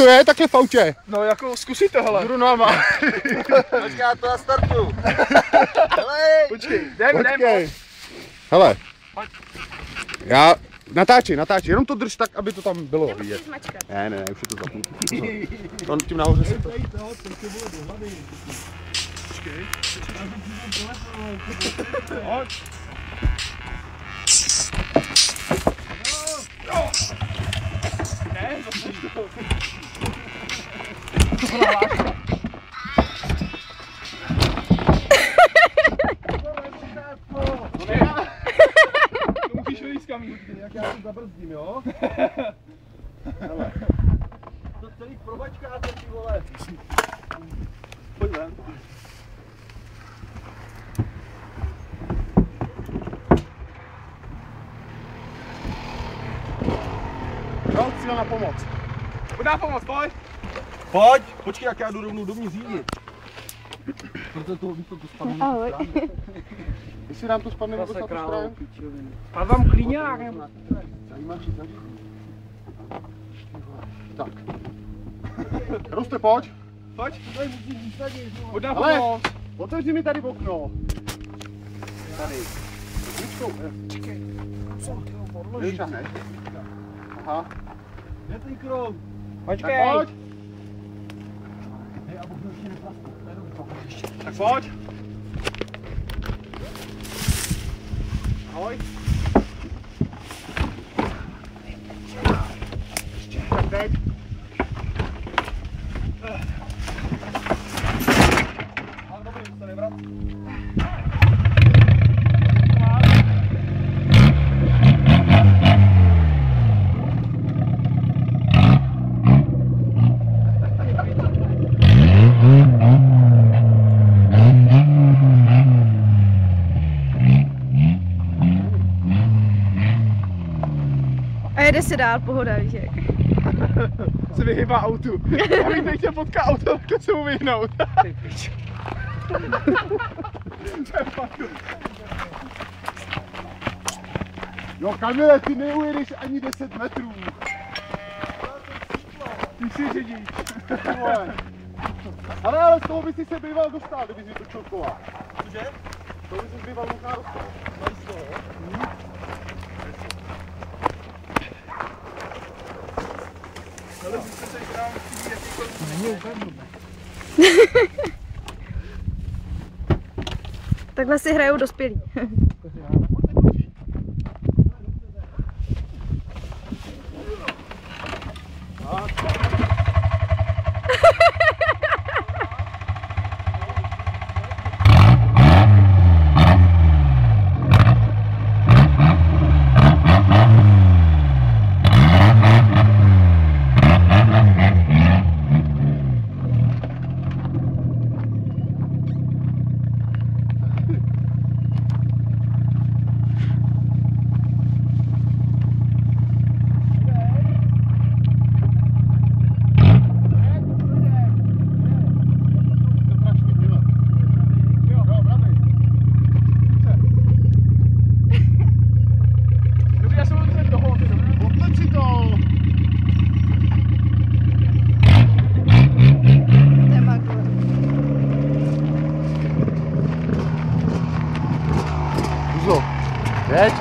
to je takhle v autě? No jako zkusí to, hele. Jdu normálně. Počkej, já to nastartuju. Počkej, jdem. Hele. Já natáčej, jenom to drž tak, aby to tam bylo vidět. Ne, už je to zapnutý. On tím nahoře si to... Počkej. Ne, zase to. Musíš vyjít kam, jak já to zabrzdím, jo? Hele. To celý probačkáte, ty vole. Pojď ven. No, cíl na pomoc. Pojď na pomoc, pojď. Pojď, počkej, jak já jdu rovnou do mě řídit. Proto to spadne. Ahoj. Jestli nám to spadne vůbec na tu stranu? A vám klíňákem. Tak. Roste, pojď. Pojď. Pojď na Ale pomoc. otevři mi tady okno. Tady. Čekej. Vyšahneš. Aha. Kde ten krom? Počkej. Tak pojď. Tak pojď. Ahoj. Tak teď. Ale dobrý, to se nevrací. A jede si dál, pohoda, víš jak. Se vyhýbá autu. Já bych nechtěl potkat auto, tak se mu vyhnout. Ty pič. Jo, Kamile, ty neujedeš ani 10 metrů. Ty si řidíš. Ale z toho by si se býval dostal, kdyby si točil kola. Cože? To by si býval možná dostal. Mají z toho? Ale zase se hrám chybí jakýkoliv... Není úplně. Takhle si hrajou dospělí. Teď.